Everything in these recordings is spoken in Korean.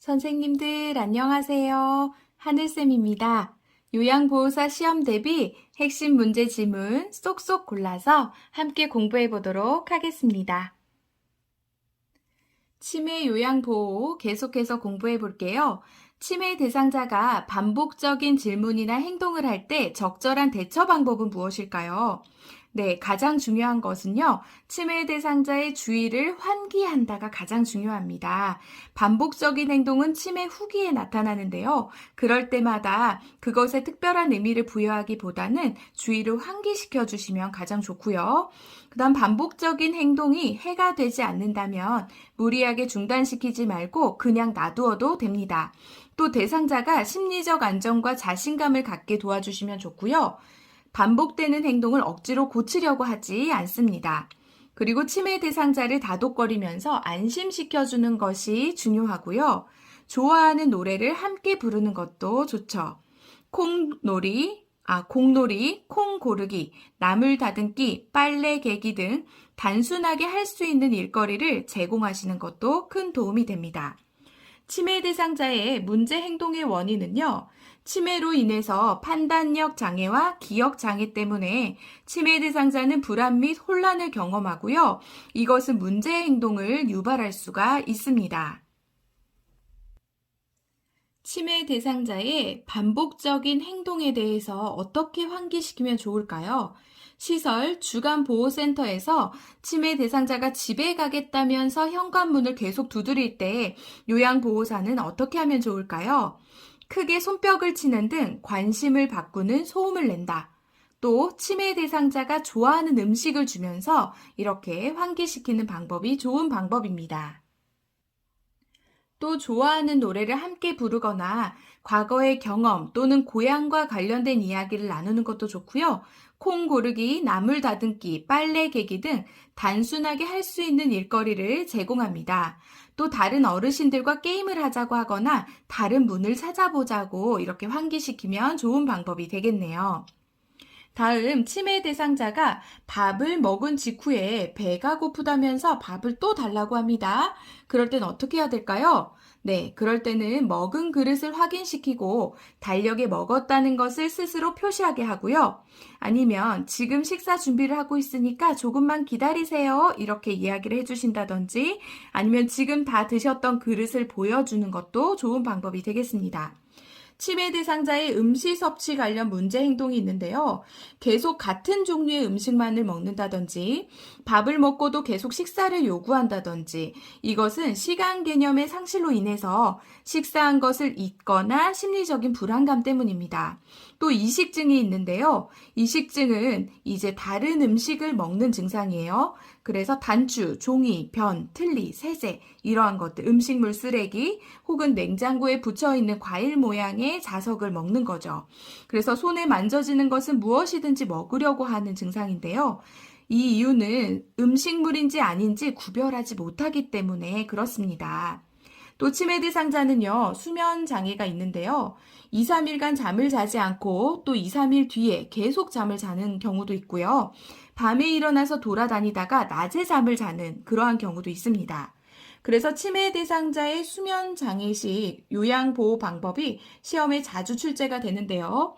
선생님들 안녕하세요. 하늘쌤입니다. 요양보호사 시험 대비 핵심 문제 지문 쏙쏙 골라서 함께 공부해 보도록 하겠습니다. 치매 요양보호 계속해서 공부해 볼게요. 치매 대상자가 반복적인 질문이나 행동을 할 때 적절한 대처 방법은 무엇일까요? 네, 가장 중요한 것은요, 치매 대상자의 주의를 환기한다가 가장 중요합니다. 반복적인 행동은 치매 후기에 나타나는데요. 그럴 때마다 그것에 특별한 의미를 부여하기보다는 주의를 환기시켜 주시면 가장 좋고요. 그다음 반복적인 행동이 해가 되지 않는다면 무리하게 중단시키지 말고 그냥 놔두어도 됩니다. 또 대상자가 심리적 안정과 자신감을 갖게 도와주시면 좋고요. 반복되는 행동을 억지로 고치려고 하지 않습니다. 그리고 치매 대상자를 다독거리면서 안심시켜주는 것이 중요하고요. 좋아하는 노래를 함께 부르는 것도 좋죠. 공놀이, 콩 고르기, 나물 다듬기, 빨래 개기 등 단순하게 할 수 있는 일거리를 제공하시는 것도 큰 도움이 됩니다. 치매 대상자의 문제 행동의 원인은요, 치매로 인해서 판단력 장애와 기억 장애 때문에 치매 대상자는 불안 및 혼란을 경험하고요. 이것은 문제 행동을 유발할 수가 있습니다. 치매 대상자의 반복적인 행동에 대해서 어떻게 환기시키면 좋을까요? 시설, 주간보호센터에서 치매 대상자가 집에 가겠다면서 현관문을 계속 두드릴 때 요양보호사는 어떻게 하면 좋을까요? 크게 손뼉을 치는 등 관심을 바꾸는 소음을 낸다. 또 치매 대상자가 좋아하는 음식을 주면서 이렇게 환기시키는 방법이 좋은 방법입니다. 또 좋아하는 노래를 함께 부르거나 과거의 경험 또는 고향과 관련된 이야기를 나누는 것도 좋고요. 콩 고르기, 나물 다듬기, 빨래 개기 등 단순하게 할 수 있는 일거리를 제공합니다. 또 다른 어르신들과 게임을 하자고 하거나 다른 문을 찾아보자고 이렇게 환기시키면 좋은 방법이 되겠네요. 다음 치매 대상자가 밥을 먹은 직후에 배가 고프다면서 밥을 또 달라고 합니다. 그럴 땐 어떻게 해야 될까요? 네, 그럴 때는 먹은 그릇을 확인시키고 달력에 먹었다는 것을 스스로 표시하게 하고요. 아니면 지금 식사 준비를 하고 있으니까 조금만 기다리세요. 이렇게 이야기를 해주신다든지 아니면 지금 다 드셨던 그릇을 보여주는 것도 좋은 방법이 되겠습니다. 치매 대상자의 음식 섭취 관련 문제 행동이 있는데요. 계속 같은 종류의 음식만을 먹는다든지 밥을 먹고도 계속 식사를 요구한다든지 이것은 시간 개념의 상실로 인해서 식사한 것을 잊거나 심리적인 불안감 때문입니다. 또 이식증이 있는데요. 이식증은 이제 다른 음식을 먹는 증상이에요. 그래서 단추, 종이, 변, 틀니, 세제 이러한 것들, 음식물 쓰레기 혹은 냉장고에 붙여 있는 과일 모양의 자석을 먹는 거죠. 그래서 손에 만져지는 것은 무엇이든지 먹으려고 하는 증상인데요. 이 이유는 음식물인지 아닌지 구별하지 못하기 때문에 그렇습니다. 또 치매 대상자는요, 수면 장애가 있는데요. 2, 3일간 잠을 자지 않고 또 2, 3일 뒤에 계속 잠을 자는 경우도 있고요. 밤에 일어나서 돌아다니다가 낮에 잠을 자는 그러한 경우도 있습니다. 그래서 치매 대상자의 수면 장애 시 요양보호 방법이 시험에 자주 출제가 되는데요.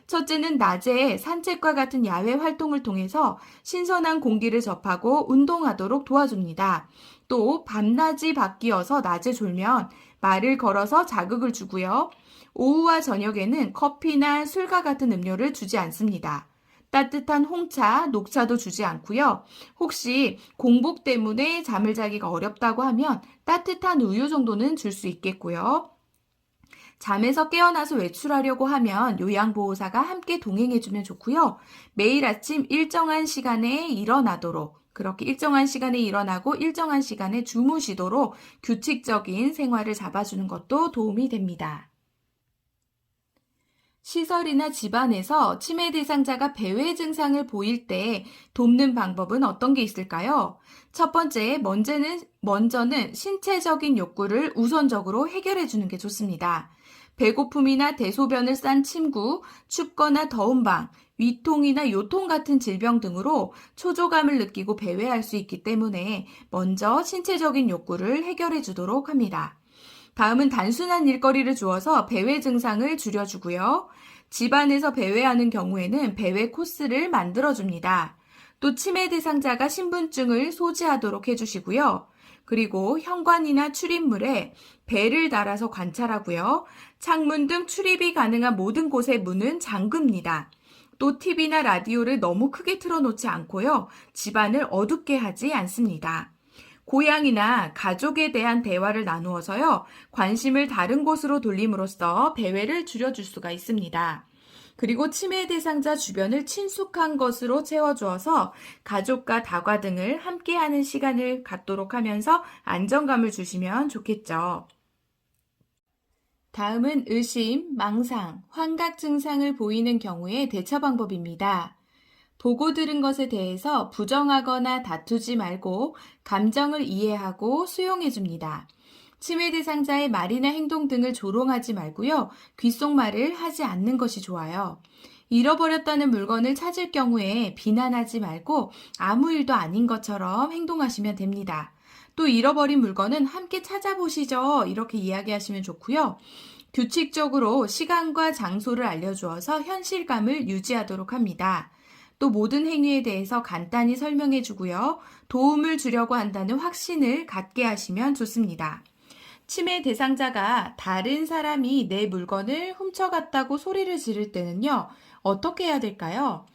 첫째는 낮에 산책과 같은 야외 활동을 통해서 신선한 공기를 접하고 운동하도록 도와줍니다. 또 밤낮이 바뀌어서 낮에 졸면 말을 걸어서 자극을 주고요. 오후와 저녁에는 커피나 술과 같은 음료를 주지 않습니다. 따뜻한 홍차, 녹차도 주지 않고요. 혹시 공복 때문에 잠을 자기가 어렵다고 하면 따뜻한 우유 정도는 줄 수 있겠고요. 잠에서 깨어나서 외출하려고 하면 요양보호사가 함께 동행해주면 좋고요. 매일 아침 일정한 시간에 일어나도록 그렇게 일정한 시간에 일어나고 일정한 시간에 주무시도록 규칙적인 생활을 잡아주는 것도 도움이 됩니다. 시설이나 집안에서 치매 대상자가 배회 증상을 보일 때 돕는 방법은 어떤 게 있을까요? 첫 번째, 먼저는 신체적인 욕구를 우선적으로 해결해 주는 게 좋습니다. 배고픔이나 대소변을 싼 침구, 춥거나 더운 방, 위통이나 요통 같은 질병 등으로 초조감을 느끼고 배회할 수 있기 때문에 먼저 신체적인 욕구를 해결해 주도록 합니다. 다음은 단순한 일거리를 주어서 배회 증상을 줄여주고요. 집안에서 배회하는 경우에는 배회 코스를 만들어줍니다. 또 치매 대상자가 신분증을 소지하도록 해주시고요. 그리고 현관이나 출입물에 벨을 달아서 관찰하고요. 창문 등 출입이 가능한 모든 곳의 문은 잠급니다. 또 TV나 라디오를 너무 크게 틀어놓지 않고요. 집안을 어둡게 하지 않습니다. 고양이나 가족에 대한 대화를 나누어서요. 관심을 다른 곳으로 돌림으로써 배회를 줄여줄 수가 있습니다. 그리고 치매 대상자 주변을 친숙한 것으로 채워주어서 가족과 다과 등을 함께하는 시간을 갖도록 하면서 안정감을 주시면 좋겠죠. 다음은 의심, 망상, 환각 증상을 보이는 경우의 대처 방법입니다. 보고 들은 것에 대해서 부정하거나 다투지 말고 감정을 이해하고 수용해 줍니다. 치매 대상자의 말이나 행동 등을 조롱하지 말고요. 귓속말을 하지 않는 것이 좋아요. 잃어버렸다는 물건을 찾을 경우에 비난하지 말고 아무 일도 아닌 것처럼 행동하시면 됩니다. 또 잃어버린 물건은 함께 찾아보시죠. 이렇게 이야기하시면 좋고요. 규칙적으로 시간과 장소를 알려주어서 현실감을 유지하도록 합니다. 또 모든 행위에 대해서 간단히 설명해 주고요. 도움을 주려고 한다는 확신을 갖게 하시면 좋습니다. 치매 대상자가 다른 사람이 내 물건을 훔쳐갔다고 소리를 지를 때는요. 어떻게 해야 될까요?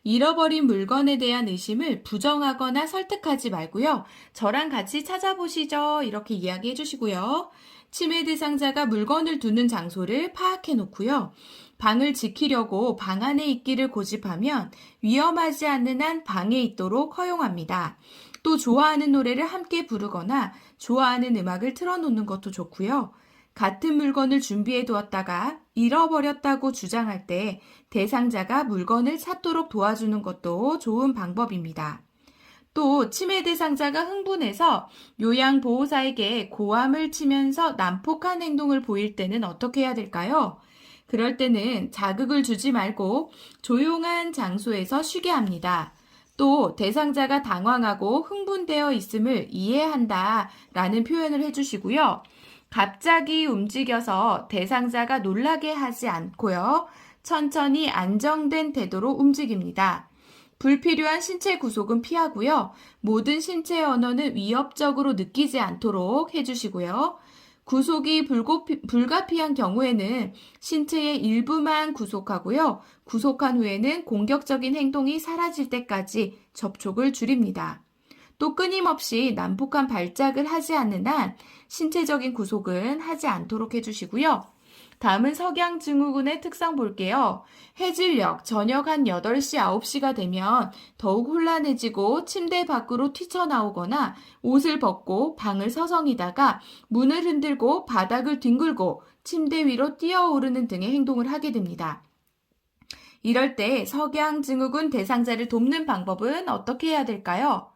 잃어버린 물건에 대한 의심을 부정하거나 설득하지 말고요. 저랑 같이 찾아보시죠. 이렇게 이야기해 주시고요. 치매 대상자가 물건을 두는 장소를 파악해 놓고요. 방을 지키려고 방 안에 있기를 고집하면 위험하지 않는 한 방에 있도록 허용합니다. 또 좋아하는 노래를 함께 부르거나 좋아하는 음악을 틀어놓는 것도 좋고요. 같은 물건을 준비해 두었다가 잃어버렸다고 주장할 때 대상자가 물건을 찾도록 도와주는 것도 좋은 방법입니다. 또 치매 대상자가 흥분해서 요양보호사에게 고함을 치면서 난폭한 행동을 보일 때는 어떻게 해야 될까요? 그럴 때는 자극을 주지 말고 조용한 장소에서 쉬게 합니다. 또 대상자가 당황하고 흥분되어 있음을 이해한다 라는 표현을 해주시고요. 갑자기 움직여서 대상자가 놀라게 하지 않고요. 천천히 안정된 태도로 움직입니다. 불필요한 신체 구속은 피하고요. 모든 신체 언어는 위협적으로 느끼지 않도록 해주시고요. 구속이 불가피한 경우에는 신체의 일부만 구속하고요. 구속한 후에는 공격적인 행동이 사라질 때까지 접촉을 줄입니다. 또 끊임없이 난폭한 발작을 하지 않는 한 신체적인 구속은 하지 않도록 해주시고요. 다음은 석양증후군의 특성 볼게요. 해질녘 저녁 한 8시, 9시가 되면 더욱 혼란해지고 침대 밖으로 뛰쳐나오거나 옷을 벗고 방을 서성이다가 문을 흔들고 바닥을 뒹굴고 침대 위로 뛰어오르는 등의 행동을 하게 됩니다. 이럴 때 석양증후군 대상자를 돕는 방법은 어떻게 해야 될까요?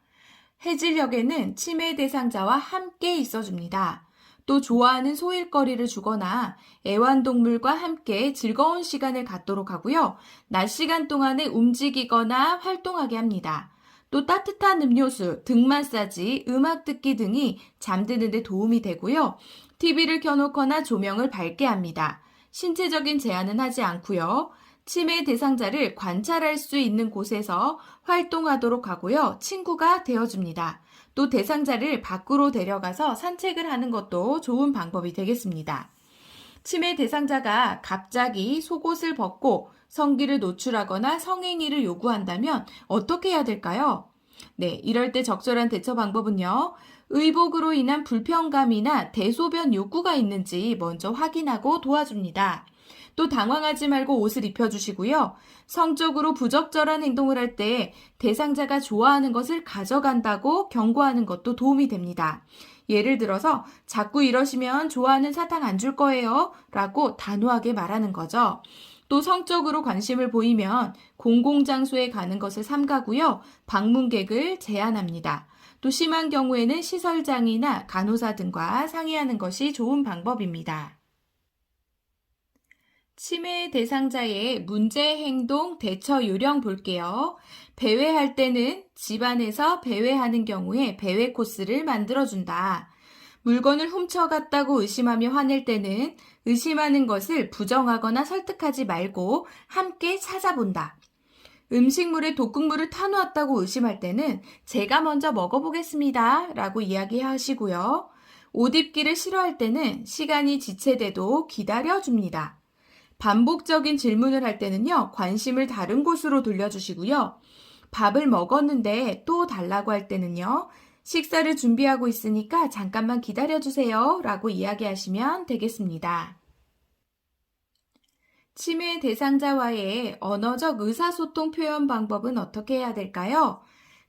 해질녘에는 치매 대상자와 함께 있어줍니다. 또 좋아하는 소일거리를 주거나 애완동물과 함께 즐거운 시간을 갖도록 하고요. 낮 시간 동안에 움직이거나 활동하게 합니다. 또 따뜻한 음료수, 등 마사지, 음악 듣기 등이 잠드는 데 도움이 되고요. TV를 켜놓거나 조명을 밝게 합니다. 신체적인 제한은 하지 않고요. 치매 대상자를 관찰할 수 있는 곳에서 활동하도록 하고요. 친구가 되어줍니다. 또 대상자를 밖으로 데려가서 산책을 하는 것도 좋은 방법이 되겠습니다. 치매 대상자가 갑자기 속옷을 벗고 성기를 노출하거나 성행위를 요구한다면 어떻게 해야 될까요? 네, 이럴 때 적절한 대처 방법은요. 의복으로 인한 불편감이나 대소변 욕구가 있는지 먼저 확인하고 도와줍니다. 또 당황하지 말고 옷을 입혀주시고요. 성적으로 부적절한 행동을 할 때 대상자가 좋아하는 것을 가져간다고 경고하는 것도 도움이 됩니다. 예를 들어서 자꾸 이러시면 좋아하는 사탕 안 줄 거예요 라고 단호하게 말하는 거죠. 또 성적으로 관심을 보이면 공공장소에 가는 것을 삼가고요. 방문객을 제한합니다. 또 심한 경우에는 시설장이나 간호사 등과 상의하는 것이 좋은 방법입니다. 치매 대상자의 문제 행동 대처 요령 볼게요. 배회할 때는 집안에서 배회하는 경우에 배회 코스를 만들어준다. 물건을 훔쳐갔다고 의심하며 화낼 때는 의심하는 것을 부정하거나 설득하지 말고 함께 찾아본다. 음식물에 독극물을 타놓았다고 의심할 때는 제가 먼저 먹어보겠습니다 라고 이야기하시고요. 옷 입기를 싫어할 때는 시간이 지체돼도 기다려줍니다. 반복적인 질문을 할 때는요, 관심을 다른 곳으로 돌려주시고요. 밥을 먹었는데 또 달라고 할 때는요, 식사를 준비하고 있으니까 잠깐만 기다려주세요 라고 이야기하시면 되겠습니다. 치매 대상자와의 언어적 의사소통 표현 방법은 어떻게 해야 될까요?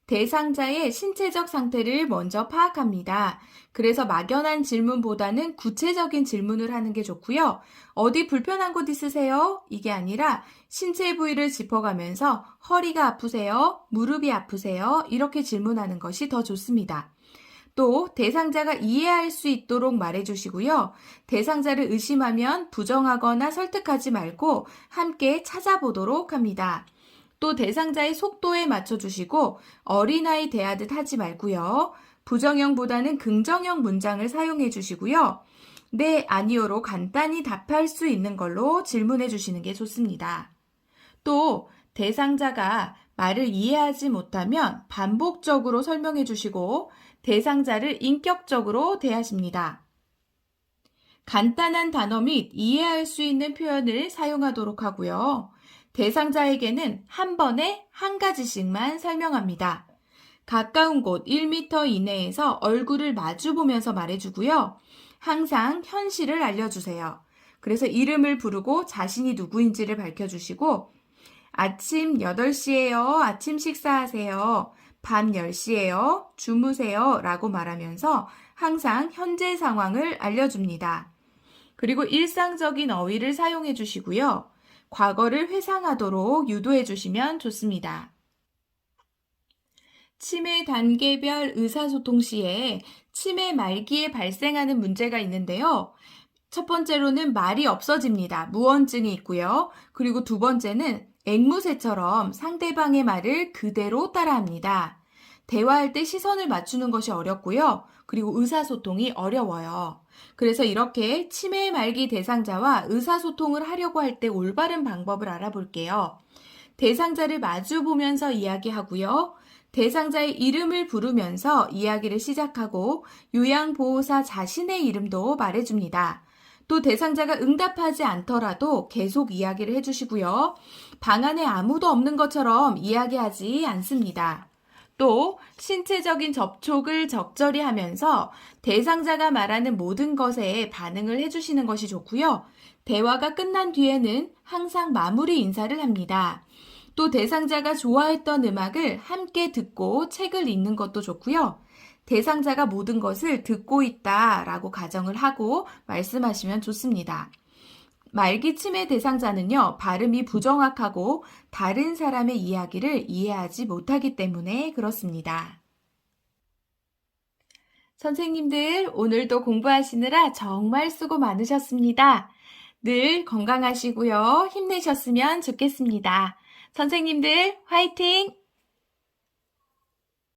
대상자의 신체적 상태를 먼저 파악합니다. 그래서 막연한 질문보다는 구체적인 질문을 하는 게 좋고요. 어디 불편한 곳 있으세요? 이게 아니라 신체 부위를 짚어가면서 허리가 아프세요? 무릎이 아프세요? 이렇게 질문하는 것이 더 좋습니다. 또 대상자가 이해할 수 있도록 말해주시고요. 대상자를 의심하면 부정하거나 설득하지 말고 함께 찾아보도록 합니다. 또 대상자의 속도에 맞춰주시고 어린아이 대하듯 하지 말고요. 부정형보다는 긍정형 문장을 사용해 주시고요. 네, 아니요로 간단히 답할 수 있는 걸로 질문해 주시는 게 좋습니다. 또 대상자가 말을 이해하지 못하면 반복적으로 설명해 주시고 대상자를 인격적으로 대하십니다. 간단한 단어 및 이해할 수 있는 표현을 사용하도록 하고요. 대상자에게는 한 번에 한 가지씩만 설명합니다. 가까운 곳 1m 이내에서 얼굴을 마주 보면서 말해주고요. 항상 현실을 알려주세요. 그래서 이름을 부르고 자신이 누구인지를 밝혀주시고 아침 8시예요. 아침 식사하세요. 밤 10시예요. 주무세요. 라고 말하면서 항상 현재 상황을 알려줍니다. 그리고 일상적인 어휘를 사용해 주시고요. 과거를 회상하도록 유도해 주시면 좋습니다. 치매 단계별 의사소통 시에 치매 말기에 발생하는 문제가 있는데요. 첫 번째로는 말이 없어집니다. 무언증이 있고요. 그리고 두 번째는 앵무새처럼 상대방의 말을 그대로 따라합니다. 대화할 때 시선을 맞추는 것이 어렵고요. 그리고 의사소통이 어려워요. 그래서 이렇게 치매 말기 대상자와 의사소통을 하려고 할 때 올바른 방법을 알아볼게요. 대상자를 마주 보면서 이야기하고요. 대상자의 이름을 부르면서 이야기를 시작하고 요양보호사 자신의 이름도 말해줍니다. 또 대상자가 응답하지 않더라도 계속 이야기를 해주시고요. 방 안에 아무도 없는 것처럼 이야기하지 않습니다. 또 신체적인 접촉을 적절히 하면서 대상자가 말하는 모든 것에 반응을 해주시는 것이 좋고요. 대화가 끝난 뒤에는 항상 마무리 인사를 합니다. 또 대상자가 좋아했던 음악을 함께 듣고 책을 읽는 것도 좋고요. 대상자가 모든 것을 듣고 있다라고 가정을 하고 말씀하시면 좋습니다. 말기 치매 대상자는요, 발음이 부정확하고 다른 사람의 이야기를 이해하지 못하기 때문에 그렇습니다. 선생님들, 오늘도 공부하시느라 정말 수고 많으셨습니다. 늘 건강하시고요, 힘내셨으면 좋겠습니다. 선생님들, 화이팅!